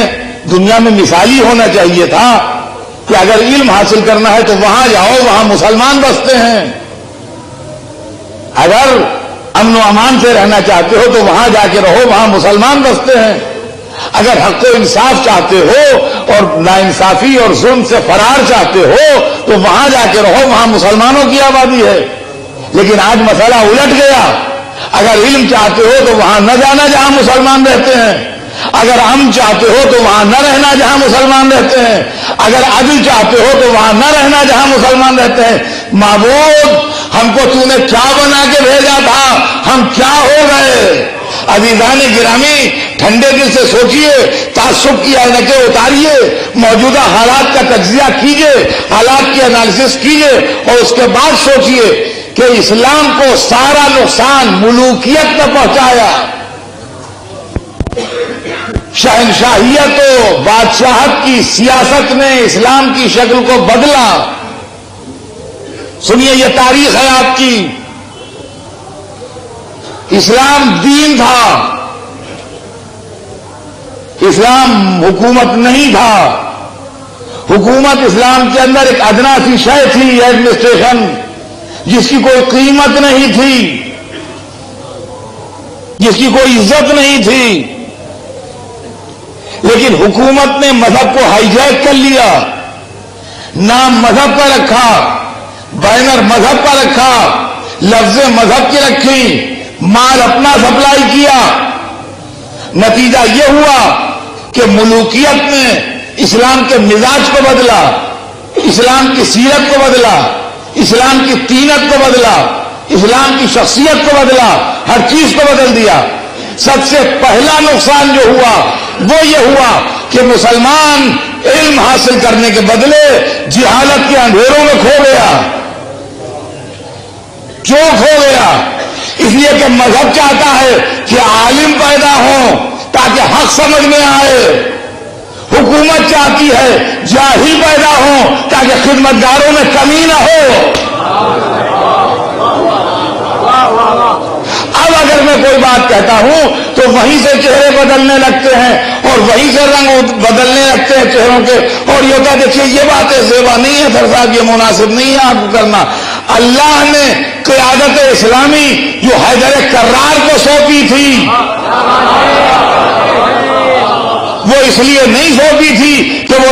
دنیا میں مثالی ہونا چاہیے تھا کہ اگر علم حاصل کرنا ہے تو وہاں جاؤ، وہاں مسلمان بستے ہیں. اگر امن و امان سے رہنا چاہتے ہو تو وہاں جا کے رہو، وہاں مسلمان بستے ہیں. اگر حق و انصاف چاہتے ہو اور ناانصافی اور ظلم سے فرار چاہتے ہو تو وہاں جا کے رہو، وہاں مسلمانوں کی آبادی ہے. لیکن آج مسئلہ الٹ گیا. اگر علم چاہتے ہو تو وہاں نہ جانا جہاں مسلمان رہتے ہیں، اگر امن چاہتے ہو تو وہاں نہ رہنا جہاں مسلمان رہتے ہیں، اگر عدل چاہتے ہو تو وہاں نہ رہنا جہاں مسلمان رہتے ہیں. معبود ہم کو تو نے کیا بنا کے بھیجا تھا، ہم کیا ہو گئے؟ عزیزان گرامی، ٹھنڈے دل سے سوچئے، تعصب کی عینکیں اتاریے، موجودہ حالات کا تجزیہ کیجئے، حالات کی انالیسس کیجئے، اور اس کے بعد سوچئے کہ اسلام کو سارا نقصان ملوکیت نے پہنچایا، شہنشاہیت و بادشاہت کی سیاست نے اسلام کی شکل کو بدلا. سنیے، یہ تاریخ ہے آپ کی. اسلام دین تھا، اسلام حکومت نہیں تھا. حکومت اسلام کے اندر ایک ادنا سی شے تھی، ایڈمنسٹریشن، جس کی کوئی قیمت نہیں تھی، جس کی کوئی عزت نہیں تھی. لیکن حکومت نے مذہب کو ہائی جیک کر لیا، نام مذہب کا رکھا، بینر مذہب کا رکھا، لفظ مذہب کی رکھی، مال اپنا سپلائی کیا. نتیجہ یہ ہوا کہ ملوکیت نے اسلام کے مزاج کو بدلا، اسلام کی سیرت کو بدلا، اسلام کی طینت کو بدلا، اسلام کی شخصیت کو بدلا، ہر چیز کو بدل دیا. سب سے پہلا نقصان جو ہوا وہ یہ ہوا کہ مسلمان علم حاصل کرنے کے بدلے جہالت کے اندھیروں میں کھو گیا. کیوں کھو گیا؟ اس لیے کہ مذہب چاہتا ہے کہ عالم پیدا ہوں تاکہ حق سمجھ میں آئے، حکومت چاہتی ہے جاہل پیدا ہوں تاکہ خدمتگاروں میں کمی نہ ہو. اب اگر میں کوئی بات کہتا ہوں تو وہیں سے چہرے بدلنے لگتے ہیں اور وہیں سے رنگ بدلنے لگتے ہیں چہروں کے، اور یہ ہوتا ہے دیکھیے یہ باتیں زیبا نہیں ہے سر صاحب، یہ مناسب نہیں ہے آپ کو کرنا. اللہ نے قیادت اسلامی جو حیدر کرار کو سونپی تھی وہ اس لیے نہیں سونپی تھی کہ وہ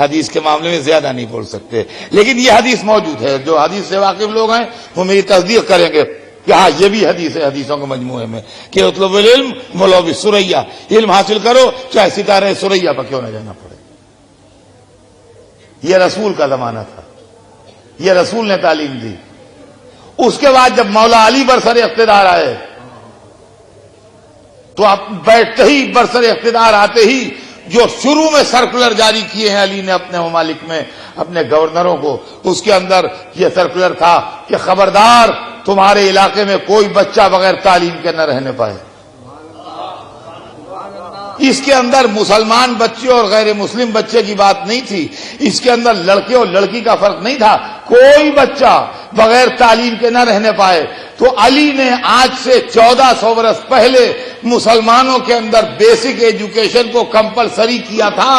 حدیث کے معاملے میں زیادہ نہیں بول سکتے، لیکن یہ حدیث موجود ہے. جو حدیث سے واقف لوگ ہیں وہ میری تصدیق کریں گے کہ ہاں یہ بھی حدیث ہے حدیثوں کے مجموعے میں کہ اطلب العلم ولو بالثریہ، علم حاصل کرو چاہے ستارہ ثریہ پر کیوں نہ جانا پڑے. یہ رسول کا زمانہ تھا، یہ رسول نے تعلیم دی. اس کے بعد جب مولا علی برسر اقتدار آئے تو آپ بیٹھتے ہی برسر اقتدار آتے ہی جو شروع میں سرکولر جاری کیے ہیں علی نے اپنے ممالک میں اپنے گورنروں کو، اس کے اندر یہ سرکولر تھا کہ خبردار تمہارے علاقے میں کوئی بچہ بغیر تعلیم کے نہ رہنے پائے. اس کے اندر مسلمان بچے اور غیر مسلم بچے کی بات نہیں تھی، اس کے اندر لڑکے اور لڑکی کا فرق نہیں تھا، کوئی بچہ بغیر تعلیم کے نہ رہنے پائے. تو علی نے آج سے 1400 برس پہلے مسلمانوں کے اندر بیسک ایجوکیشن کو کمپلسری کیا تھا.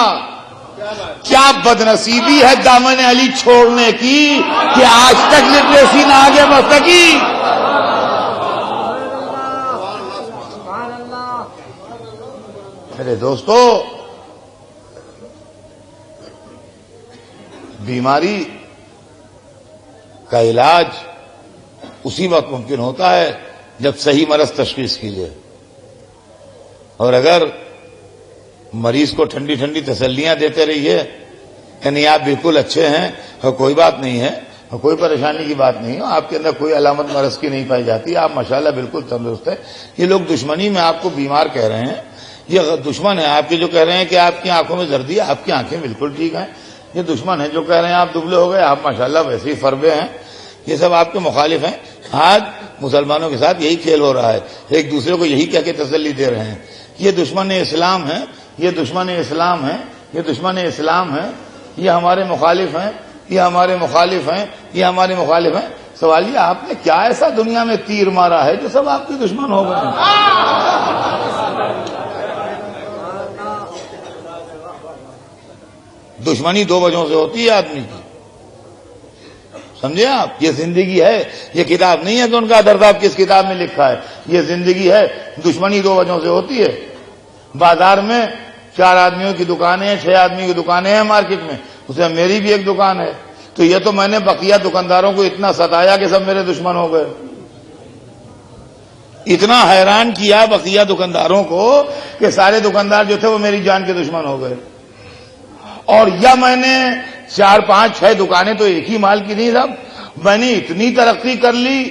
کیا بدنصیبی ہے دامن علی چھوڑنے کی کہ آج تک لٹریسی نہ آگے بڑھ سکی. میرے دوستو، بیماری کا علاج اسی وقت ممکن ہوتا ہے جب صحیح مرض تشخیص کی جائے. اور اگر مریض کو ٹھنڈی ٹھنڈی تسلیاں دیتے رہیے یعنی آپ بالکل اچھے ہیں اور کوئی بات نہیں ہے اور کوئی پریشانی کی بات نہیں ہے، آپ کے اندر کوئی علامت مرض کی نہیں پائی جاتی، آپ ماشاءاللہ بالکل تندرست ہے، یہ لوگ دشمنی میں آپ کو بیمار کہہ رہے ہیں، یہ دشمن ہے آپ کے جو کہہ رہے ہیں کہ آپ کی آنکھوں میں زردی ہے، آپ کی آنکھیں بالکل ٹھیک ہیں. یہ دشمن ہے جو کہہ رہے ہیں آپ دبلے ہو گئے، آپ ماشاءاللہ ویسے ہی فربے ہیں. یہ سب آپ کے مخالف ہیں. آج مسلمانوں کے ساتھ یہی کھیل ہو رہا ہے، ایک دوسرے کو یہی کہہ کے تسلی دے رہے ہیں. یہ دشمن اسلام ہے، یہ دشمن اسلام ہے، یہ دشمن اسلام ہے، یہ ہمارے مخالف ہیں، یہ ہمارے مخالف ہیں، یہ ہمارے مخالف ہیں. سوال یہ آپ نے کیا ایسا دنیا میں تیر مارا ہے جو سب آپ کے دشمن ہو گئے ہیں؟ دشمنی دو وجہوں سے ہوتی ہے آدمی کی، سمجھے آپ؟ یہ زندگی ہے، یہ کتاب نہیں ہے کہ ان کا درد آپ کس کتاب میں لکھا ہے، یہ زندگی ہے. دشمنی دو وجہوں سے ہوتی ہے. بازار میں 4 آدمیوں کی دکانیں ہیں، 6 آدمی کی دکانیں ہیں مارکیٹ میں، اس میں میری بھی ایک دکان ہے، تو یہ تو میں نے بقیہ دکانداروں کو اتنا ستایا کہ سب میرے دشمن ہو گئے. اتنا حیران کیا بقیہ دکانداروں کو کہ سارے دکاندار جو تھے وہ میری جان کے دشمن ہو گئے. اور یا میں نے 4 5 6 دکانیں تو ایک ہی مال کی نہیں صاحب، میں نے اتنی ترقی کر لی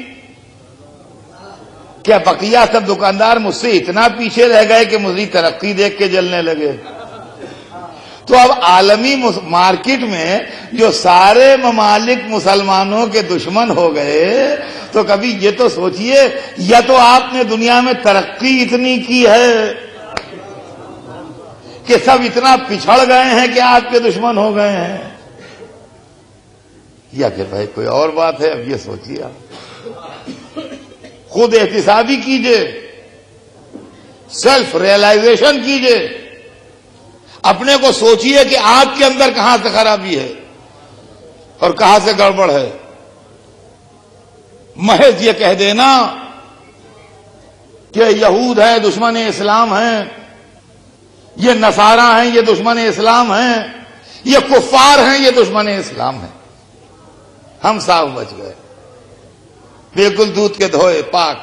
کہ بقیہ سب دکاندار مجھ سے اتنا پیچھے رہ گئے کہ مجھے ترقی دیکھ کے جلنے لگے. تو اب عالمی مارکیٹ میں جو سارے ممالک مسلمانوں کے دشمن ہو گئے تو کبھی یہ تو سوچئے، یا تو آپ نے دنیا میں ترقی اتنی کی ہے کہ سب اتنا پچھڑ گئے ہیں کہ آپ کے دشمن ہو گئے ہیں، یا کہ بھائی کوئی اور بات ہے. اب یہ سوچیے، آپ خود احتسابی کیجئے، سیلف ریئلائزیشن کیجئے، اپنے کو سوچیے کہ آپ کے اندر کہاں سے خرابی ہے اور کہاں سے گڑبڑ ہے. محض یہ کہہ دینا کہ یہود ہیں دشمن اسلام ہیں، یہ نصارہ ہیں یہ دشمن اسلام ہیں، یہ کفار ہیں یہ دشمن اسلام ہیں، ہم صاف بچ گئے، بالکل دودھ کے دھوئے پاک.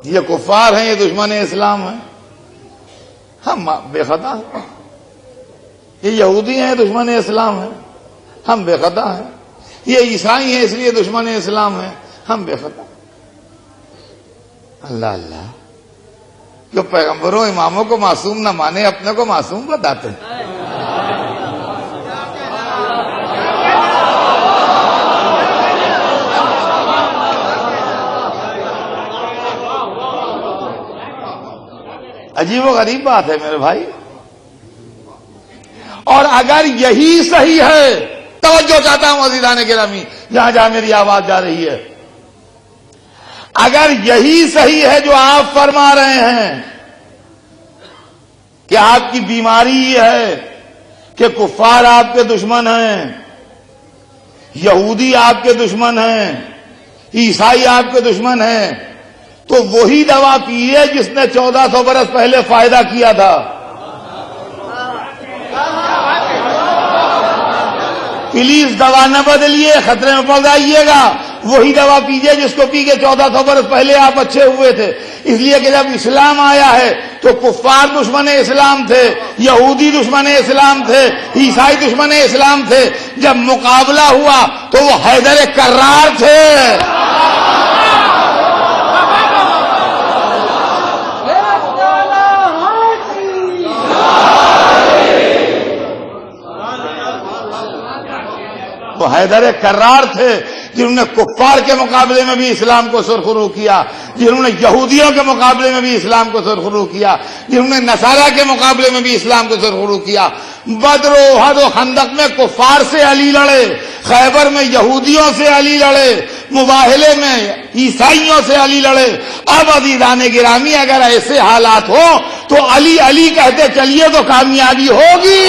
یہ کفار ہیں یہ دشمن اسلام ہیں، ہم بے خطا ہیں. یہ یہودی ہیں دشمن اسلام ہیں، ہم بے خطا ہیں. یہ عیسائی ہیں اس لیے دشمن اسلام ہیں، ہم بے خطا. اللہ اللہ، جو پیغمبروں اماموں کو معصوم نہ مانے اپنے کو معصوم بتاتے ہیں. عجیب و غریب بات ہے میرے بھائی. اور اگر یہی صحیح ہے، توجہ چاہتا ہوں عزیزان گرامی جہاں جہاں میری آواز جا رہی ہے، اگر یہی صحیح ہے جو آپ فرما رہے ہیں کہ آپ کی بیماری یہ ہے کہ کفار آپ کے دشمن ہیں، یہودی آپ کے دشمن ہیں، عیسائی آپ کے دشمن ہیں، تو وہی دوا پیے جس نے 1400 برس پہلے فائدہ کیا تھا. پلیز دوا نہ بدلیے، خطرے میں پڑ جائیے گا، وہی دوا پیجیے جس کو پی کے 1400 برس پہلے آپ اچھے ہوئے تھے۔ اس لیے کہ جب اسلام آیا ہے تو کفار دشمن اسلام تھے، یہودی دشمن اسلام تھے، عیسائی دشمن اسلام تھے، جب مقابلہ ہوا تو وہ حیدر کرار تھے۔ وہ حیدر کرار تھے جنہوں نے کفار کے مقابلے میں بھی اسلام کو سرخرو کیا، جنہوں نے یہودیوں کے مقابلے میں بھی اسلام کو سرخرو کیا، جنہوں نے نصارہ کے مقابلے میں بھی اسلام کو سرخرو کیا۔ بدر و احد و خندق میں کفار سے علی لڑے، خیبر میں یہودیوں سے علی لڑے، مباہلے میں عیسائیوں سے علی لڑے۔ اب عزیزان گرامی اگر ایسے حالات ہو تو علی علی کہتے چلیے تو کامیابی ہوگی۔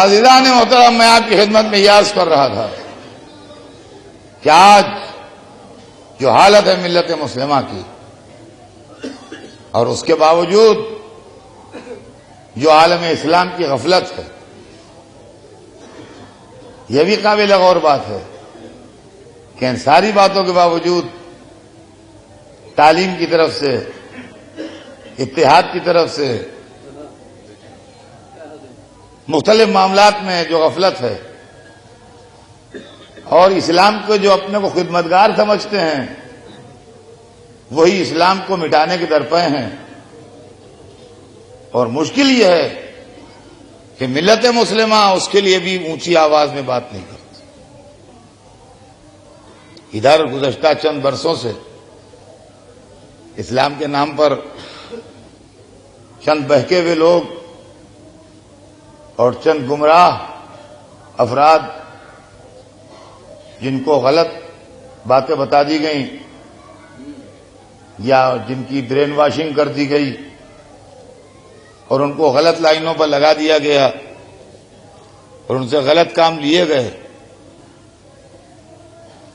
عزیزان محترم، میں آپ کی خدمت میں یہ عرض کر رہا تھا کہ آج جو حالت ہے ملت مسلمہ کی، اور اس کے باوجود جو عالم اسلام کی غفلت ہے، یہ بھی قابل غور بات ہے کہ ان ساری باتوں کے باوجود تعلیم کی طرف سے، اتحاد کی طرف سے، مختلف معاملات میں جو غفلت ہے، اور اسلام کو جو اپنے کو خدمتگار سمجھتے ہیں وہی اسلام کو مٹانے کے درپے ہیں۔ اور مشکل یہ ہے کہ ملت مسلمہ اس کے لیے بھی اونچی آواز میں بات نہیں کرتی۔ ادھر گزشتہ چند برسوں سے اسلام کے نام پر چند بہکے ہوئے لوگ اور چند گمراہ افراد جن کو غلط باتیں بتا دی گئیں یا جن کی برین واشنگ کر دی گئی اور ان کو غلط لائنوں پر لگا دیا گیا اور ان سے غلط کام لیے گئے،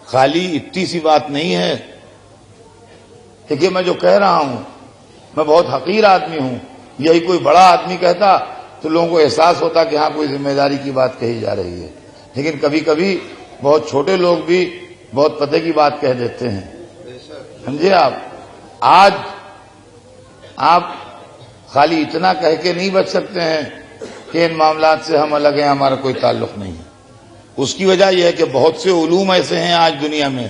خالی اتنی سی بات نہیں ہے کہ میں جو کہہ رہا ہوں میں بہت حقیر آدمی ہوں، یہی کوئی بڑا آدمی کہتا تو لوگوں کو احساس ہوتا کہ ہاں کوئی ذمہ داری کی بات کہی جا رہی ہے، لیکن کبھی کبھی بہت چھوٹے لوگ بھی بہت پتے کی بات کہہ دیتے ہیں۔ سمجھے آپ، آج آپ خالی اتنا کہہ کے نہیں بچ سکتے ہیں کہ ان معاملات سے ہم الگ ہیں، ہمارا کوئی تعلق نہیں ہے۔ اس کی وجہ یہ ہے کہ بہت سے علوم ایسے ہیں آج دنیا میں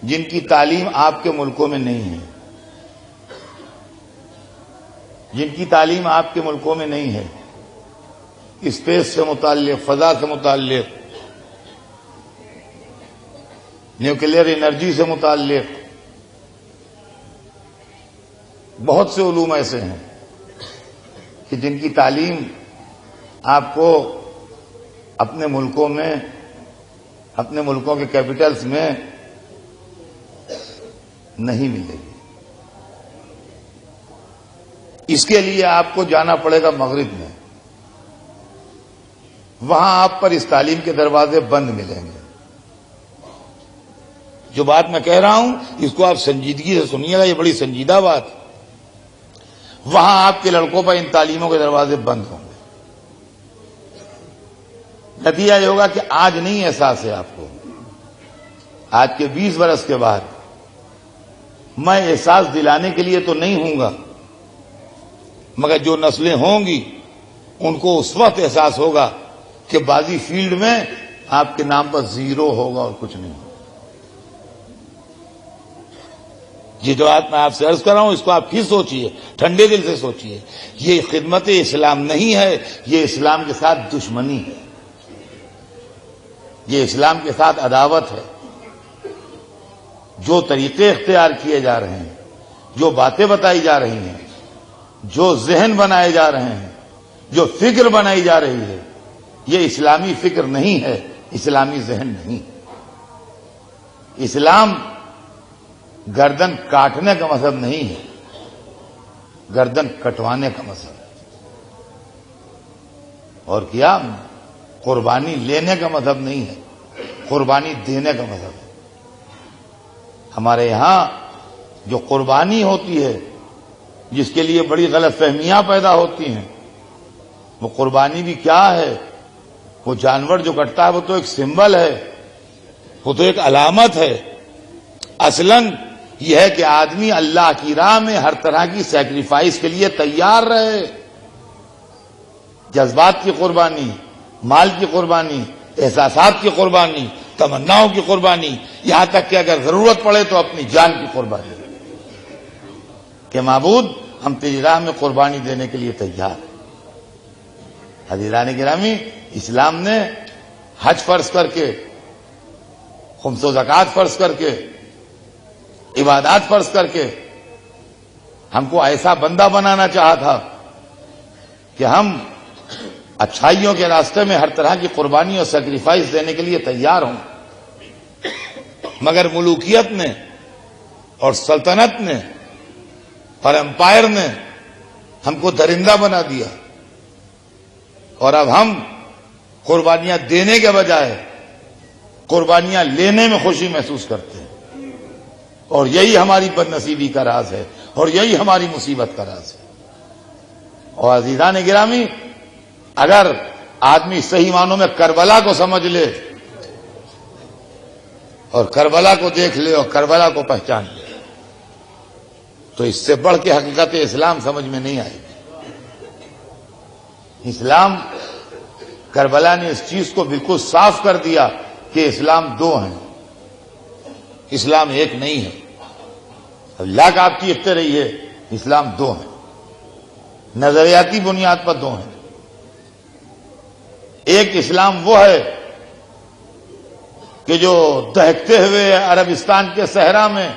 جن کی تعلیم آپ کے ملکوں میں نہیں ہے، جن کی تعلیم آپ کے ملکوں میں نہیں ہے، اسپیس سے متعلق، فضا سے متعلق، نیوکلیئر انرجی سے متعلق بہت سے علوم ایسے ہیں کہ جن کی تعلیم آپ کو اپنے ملکوں میں، اپنے ملکوں کے کیپٹلز میں نہیں ملے گی. اس کے لیے آپ کو جانا پڑے گا مغرب میں. وہاں آپ پر اس تعلیم کے دروازے بند ملیں گے. جو بات میں کہہ رہا ہوں اس کو آپ سنجیدگی سے سنیے گا، یہ بڑی سنجیدہ بات. وہاں آپ کے لڑکوں پر ان تعلیموں کے دروازے بند ہوں گے. نتیجہ یہ ہوگا کہ آج نہیں احساس ہے آپ کو، آج کے 20 برس کے بعد میں احساس دلانے کے لیے تو نہیں ہوں گا، مگر جو نسلیں ہوں گی ان کو اس وقت احساس ہوگا کہ بازی فیلڈ میں آپ کے نام پر 0 ہوگا اور کچھ نہیں ہوگا. یہ جو بات میں آپ سے عرض کر رہا ہوں اس کو آپ پھر سوچئے، ٹھنڈے دل سے سوچئے. یہ خدمت اسلام نہیں ہے، یہ اسلام کے ساتھ دشمنی ہے، یہ اسلام کے ساتھ عداوت ہے. جو طریقے اختیار کیے جا رہے ہیں، جو باتیں بتائی جا رہی ہیں، جو ذہن بنائے جا رہے ہیں، جو فکر بنائی جا رہی ہے، یہ اسلامی فکر نہیں ہے، اسلامی ذہن نہیں. اسلام گردن کاٹنے کا مذہب نہیں ہے، گردن کٹوانے کا مذہب ہے. اور کیا قربانی لینے کا مذہب نہیں ہے، قربانی دینے کا مذہب ہے. ہمارے یہاں جو قربانی ہوتی ہے جس کے لیے بڑی غلط فہمیاں پیدا ہوتی ہیں، وہ قربانی بھی کیا ہے؟ وہ جانور جو کٹتا ہے وہ تو ایک سمبل ہے، وہ تو ایک علامت ہے. اصلاً یہ ہے کہ آدمی اللہ کی راہ میں ہر طرح کی سیکریفائس کے لیے تیار رہے. جذبات کی قربانی، مال کی قربانی، احساسات کی قربانی، تمناؤں کی قربانی، یہاں تک کہ اگر ضرورت پڑے تو اپنی جان کی قربانی. کہ معبود ہم تیری راہ میں قربانی دینے کے لیے تیار ہیں. حضرات گرامی، اسلام نے حج فرض کر کے، خمس و زکوٰۃ فرض کر کے، عبادات فرض کر کے ہم کو ایسا بندہ بنانا چاہا تھا کہ ہم اچھائیوں کے راستے میں ہر طرح کی قربانی اور سیکریفائس دینے کے لیے تیار ہوں. مگر ملوکیت نے اور سلطنت نے اور امپائر نے ہم کو درندہ بنا دیا، اور اب ہم قربانیاں دینے کے بجائے قربانیاں لینے میں خوشی محسوس کرتے ہیں. اور یہی ہماری بد نصیبی کا راز ہے، اور یہی ہماری مصیبت کا راز ہے. اور عزیزان گرامی، اگر آدمی صحیح معنوں میں کربلا کو سمجھ لے اور کربلا کو دیکھ لے اور کربلا کو پہچان لے تو اس سے بڑھ کے حقیقت اسلام سمجھ میں نہیں آئے گی. اسلام، کربلا نے اس چیز کو بالکل صاف کر دیا کہ اسلام 2 ہیں، اسلام ایک نہیں ہے. اللہ آپ چیختے رہیے، اسلام 2 ہیں، نظریاتی بنیاد پر 2 ہیں. ایک اسلام وہ ہے کہ جو دہکتے ہوئے عربستان کے صحرا میں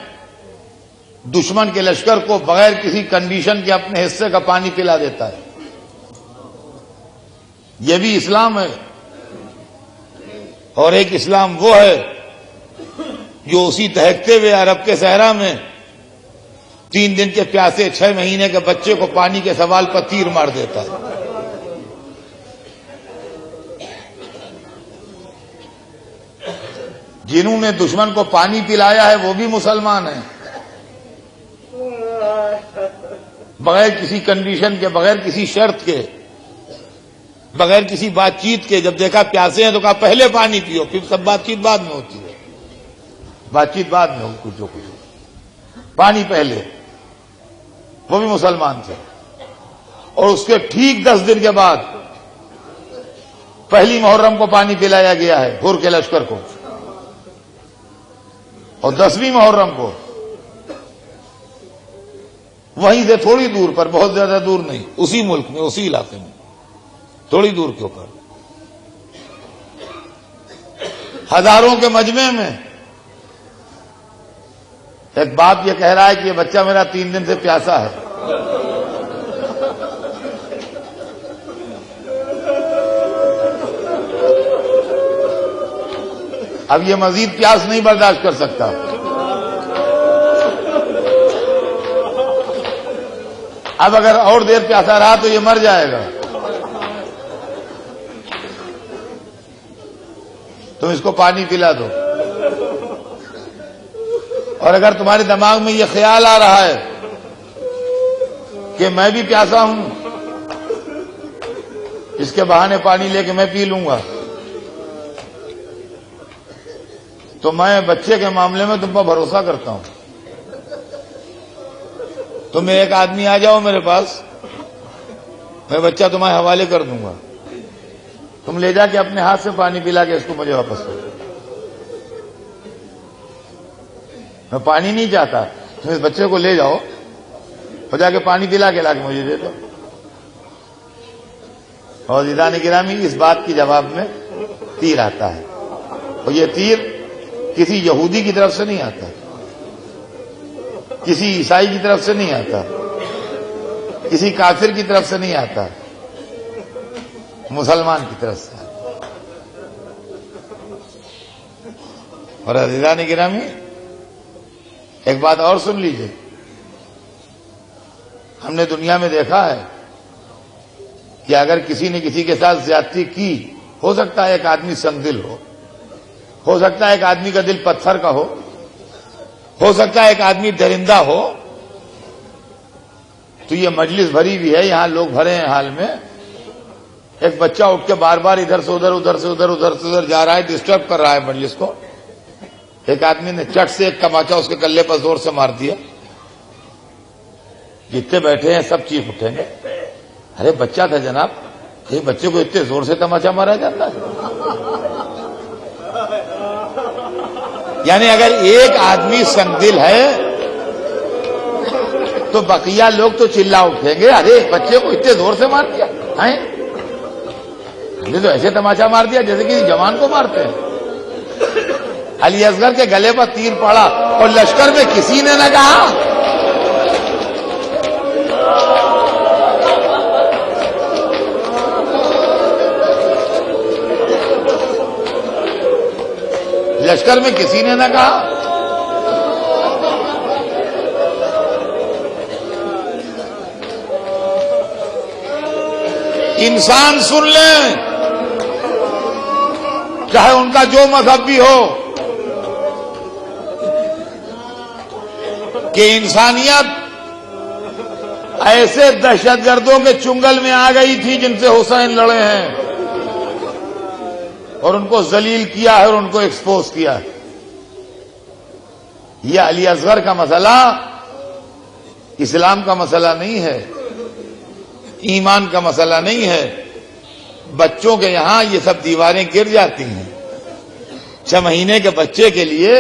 دشمن کے لشکر کو بغیر کسی کنڈیشن کے اپنے حصے کا پانی پلا دیتا ہے، یہ بھی اسلام ہے. اور ایک اسلام وہ ہے جو اسی دہکتے ہوئے عرب کے صحرا میں 3 دن کے پیاسے 6 مہینے کے بچے کو پانی کے سوال پر تیر مار دیتا ہے. جنہوں نے دشمن کو پانی پلایا ہے وہ بھی مسلمان ہیں، بغیر کسی کنڈیشن کے، بغیر کسی شرط کے، بغیر کسی بات چیت کے. جب دیکھا پیاسے ہیں تو کہا پہلے پانی پیو، پھر سب بات چیت بعد میں ہوتی ہے. بات چیت بعد میں ہو، کچھ پانی پہلے. وہ بھی مسلمان تھے. اور اس کے ٹھیک 10 دن کے بعد پہلی محرم کو پانی پلایا گیا ہے ہور کے لشکر کو، اور 10ویں محرم کو وہیں سے تھوڑی دور پر، بہت زیادہ دور نہیں، اسی ملک میں، اسی علاقے میں تھوڑی دور کے اوپر ہزاروں کے مجمع میں ایک باپ یہ کہہ رہا ہے کہ یہ بچہ میرا 3 دن سے پیاسا ہے. اب یہ مزید پیاس نہیں برداشت کر سکتا. اب اگر اور دیر پیاسا رہا تو یہ مر جائے گا. تم اس کو پانی پلا دو. اور اگر تمہارے دماغ میں یہ خیال آ رہا ہے کہ میں بھی پیاسا ہوں، اس کے بہانے پانی لے کے میں پی لوں گا، تو میں بچے کے معاملے میں تم پر بھروسہ کرتا ہوں. تم ایک آدمی آ جاؤ میرے پاس، میں بچہ تمہارے حوالے کر دوں گا، تم لے جا کے اپنے ہاتھ سے پانی پلا کے اس کو مجھے واپس کر دو. میں پانی نہیں چاہتا، تم اس بچے کو لے جاؤ اور جا کے پانی پلا کے لا کے مجھے دے دو. اور عزیزان گرامی، اس بات کی جواب میں تیر آتا ہے، اور یہ تیر کسی یہودی کی طرف سے نہیں آتا، کسی عیسائی کی طرف سے نہیں آتا، کسی کافر کی طرف سے نہیں آتا، مسلمان کی طرف سے آتا. اور عزیزان گرامی، ایک بات اور سن لیجئے. ہم نے دنیا میں دیکھا ہے کہ اگر کسی نے کسی کے ساتھ زیادتی کی، ہو سکتا ہے ایک آدمی سنگدل ہو سکتا ہے ایک آدمی کا دل پتھر کا ہو سکتا ہے ایک آدمی درندہ ہو، تو یہ مجلس بھری ہوئی ہے، یہاں لوگ بھرے ہیں حال میں. ایک بچہ اٹھ کے بار بار ادھر سے ادھر، ادھر سے ادھر، ادھر سے ادھر جا رہا ہے، ڈسٹرب کر رہا ہے مجلس کو. ایک آدمی نے چٹ سے ایک تماچا اس کے کلے پر زور سے مار دیا. جتنے بیٹھے ہیں سب چیخ اٹھیں گے، ارے بچہ تھا جناب، یہ بچے کو اتنے زور سے تماچا مارا جاتا ہے. یعنی اگر ایک آدمی سنگدل ہے تو بقیہ لوگ تو چلا اٹھیں گے، ارے بچے کو اتنے زور سے مار دیا، ہم نے تو ایسے تماچا مار دیا جیسے کسی جوان کو مارتے ہیں. علی اصغر کے گلے پر تیر پڑا اور لشکر میں کسی نے نہ کہا لشکر میں کسی نے نہ کہا. انسان سن لیں، چاہے ان کا جو مذہب بھی ہو، کہ انسانیت ایسے دہشت گردوں کے چنگل میں آ گئی تھی جن سے حسین لڑے ہیں، اور ان کو ذلیل کیا ہے اور ان کو ایکسپوز کیا ہے. یہ علی اصغر کا مسئلہ اسلام کا مسئلہ نہیں ہے، ایمان کا مسئلہ نہیں ہے. بچوں کے یہاں یہ سب دیواریں گر جاتی ہیں. 6 مہینے کے بچے کے لیے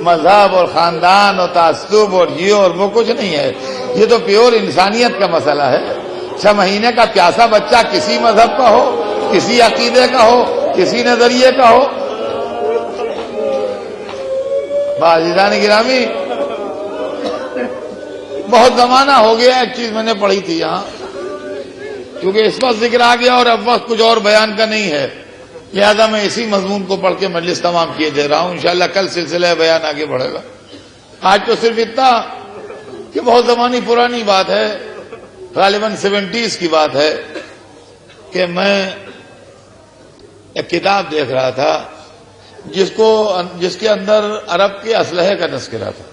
مذہب اور خاندان اور تعصب اور یہ اور وہ کچھ نہیں ہے. یہ تو پیور انسانیت کا مسئلہ ہے. 6 مہینے کا پیاسا بچہ کسی مذہب کا ہو، کسی عقیدے کا ہو، کسی نظریے کا ہو. عزیزان گرامی، بہت زمانہ ہو گیا، ایک چیز میں نے پڑھی تھی یہاں، کیونکہ اس وقت ذکر آ گیا اور اب وقت کچھ اور بیان کا نہیں ہے، لہذا میں اسی مضمون کو پڑھ کے مجلس تمام کیے دے رہا ہوں. انشاءاللہ کل سلسلہ بیان آگے بڑھے گا. آج تو صرف اتنا کہ بہت زمانی پرانی بات ہے، غالباً 70s کی بات ہے، کہ میں ایک کتاب دیکھ رہا تھا جس کے اندر عرب کے اسلحے کا تذکرہ تھا.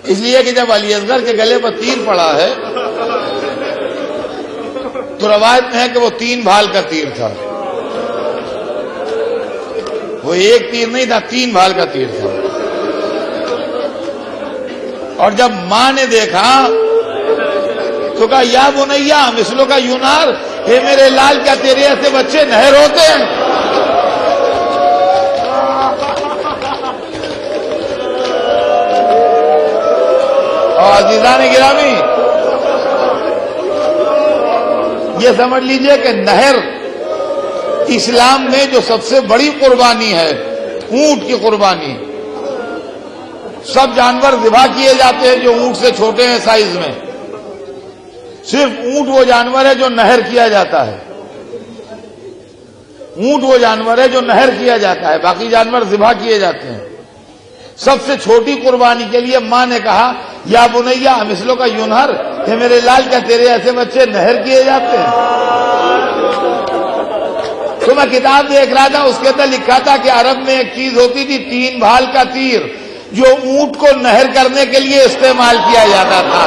اس لیے کہ جب علی اصغر کے گلے پر تیر پڑا ہے تو روایت میں ہے کہ وہ 3 بھال کا تیر تھا. وہ ایک تیر نہیں تھا، 3 بھال کا تیر تھا. اور جب ماں نے دیکھا تو کہا یا بنیا مثلو کا یونار، اے میرے لال، کیا تیرے ایسے بچے نہر ہوتے ہیں؟ اور عزیزان گرامی، یہ سمجھ لیجئے کہ نہر اسلام میں جو سب سے بڑی قربانی ہے، اونٹ کی قربانی. سب جانور ذبح کیے جاتے ہیں جو اونٹ سے چھوٹے ہیں سائز میں، صرف اونٹ وہ جانور ہے جو نہر کیا جاتا ہے. اونٹ وہ جانور ہے جو نہر کیا جاتا ہے، باقی جانور ذبح کیے جاتے ہیں. سب سے چھوٹی قربانی کے لیے ماں نے کہا یا بنیا مثلوں کا یونہر، کہ میرے لال کیا تیرے ایسے بچے نہر کیے جاتے ہیں؟ تو میں کتاب دیکھ رہا تھا، اس کے اندر لکھا تھا کہ عرب میں ایک چیز ہوتی تھی 3 بھال کا تیر، جو اونٹ کو نہر کرنے کے لیے استعمال کیا جاتا تھا۔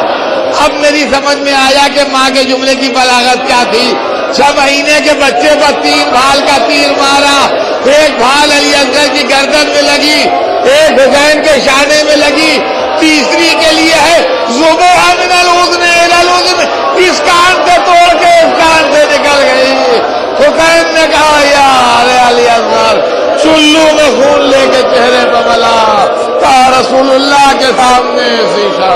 اب میری سمجھ میں آیا کہ ماں کے جملے کی بلاغت کیا تھی۔ 6 مہینے کے بچے پر 3 بھال کا تیر مارا، ایک بھال علی اصغر کی گردن میں لگی، ایک حسین کے شانے میں لگی، تیسری کے لیے ہے زبیح من الاذن الى الاذن، اس کان سے توڑ کے اس کان سے نکل گئی۔ حسین نے کہا یا علی اصغر، چلو میں خون لے کے چہرے پہ ملا، کہا رسول اللہ کے سامنے شیشہ